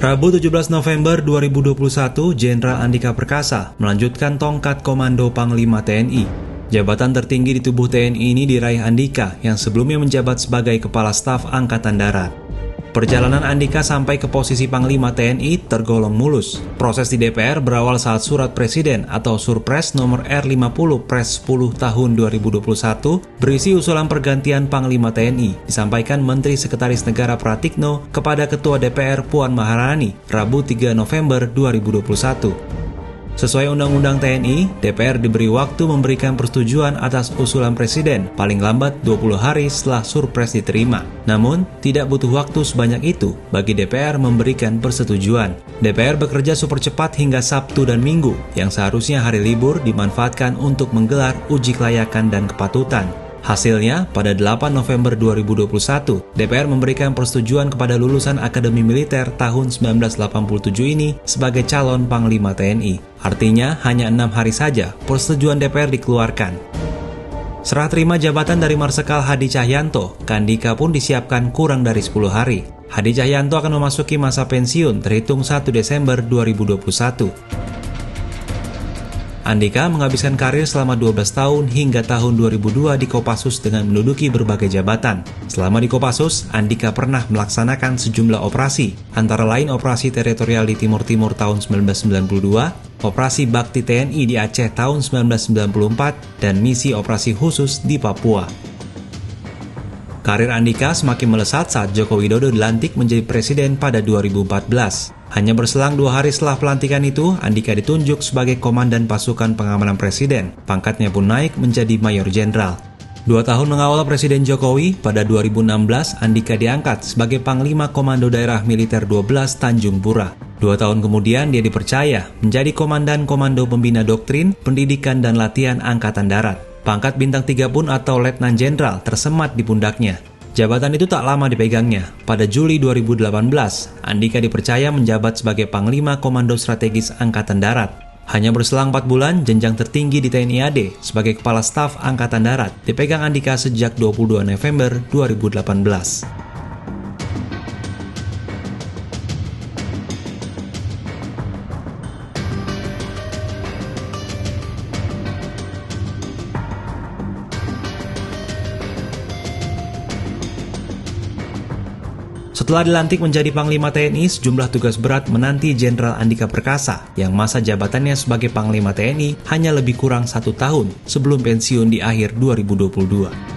Rabu 17 November 2021, Jenderal Andika Perkasa melanjutkan tongkat Komando Panglima TNI. Jabatan tertinggi di tubuh TNI ini diraih Andika yang sebelumnya menjabat sebagai Kepala Staf Angkatan Darat. Perjalanan Andika sampai ke posisi Panglima TNI tergolong mulus. Proses di DPR berawal saat Surat Presiden atau Surpres nomor R50 Pres 10 tahun 2021 berisi usulan pergantian Panglima TNI disampaikan Menteri Sekretaris Negara Pratikno kepada Ketua DPR Puan Maharani Rabu 3 November 2021. Sesuai Undang-Undang TNI, DPR diberi waktu memberikan persetujuan atas usulan Presiden paling lambat 20 hari setelah Surpres diterima. Namun, tidak butuh waktu sebanyak itu bagi DPR memberikan persetujuan. DPR bekerja super cepat hingga Sabtu dan Minggu, yang seharusnya hari libur dimanfaatkan untuk menggelar uji kelayakan dan kepatutan. Hasilnya, pada 8 November 2021, DPR memberikan persetujuan kepada lulusan Akademi Militer tahun 1987 ini sebagai calon Panglima TNI. Artinya, hanya 6 hari saja persetujuan DPR dikeluarkan. Serah terima jabatan dari Marsikal Hadi Cahyanto, Andika pun disiapkan kurang dari 10 hari. Hadi Cahyanto akan memasuki masa pensiun terhitung 1 Desember 2021. Andika menghabiskan karir selama 12 tahun hingga tahun 2002 di Kopassus dengan menduduki berbagai jabatan. Selama di Kopassus, Andika pernah melaksanakan sejumlah operasi, antara lain operasi teritorial di Timur Timur tahun 1992, operasi Bakti TNI di Aceh tahun 1994, dan misi operasi khusus di Papua. Karir Andika semakin melesat saat Joko Widodo dilantik menjadi presiden pada 2014. Hanya berselang 2 hari setelah pelantikan itu, Andika ditunjuk sebagai Komandan Pasukan Pengamanan Presiden. Pangkatnya pun naik menjadi Mayor Jenderal. 2 tahun mengawal Presiden Jokowi, pada 2016 Andika diangkat sebagai Panglima Komando Daerah Militer 12 Tanjung Pura. 2 tahun kemudian dia dipercaya menjadi Komandan Komando Pembina Doktrin, Pendidikan dan Latihan Angkatan Darat. Pangkat bintang 3 pun atau Letnan Jenderal tersemat di pundaknya. Jabatan itu tak lama dipegangnya. Pada Juli 2018, Andika dipercaya menjabat sebagai Panglima Komando Strategis Angkatan Darat. Hanya berselang 4 bulan, jenjang tertinggi di TNI AD sebagai Kepala Staf Angkatan Darat dipegang Andika sejak 22 November 2018. Setelah dilantik menjadi Panglima TNI, sejumlah tugas berat menanti Jenderal Andika Perkasa yang masa jabatannya sebagai Panglima TNI hanya lebih kurang 1 tahun sebelum pensiun di akhir 2022.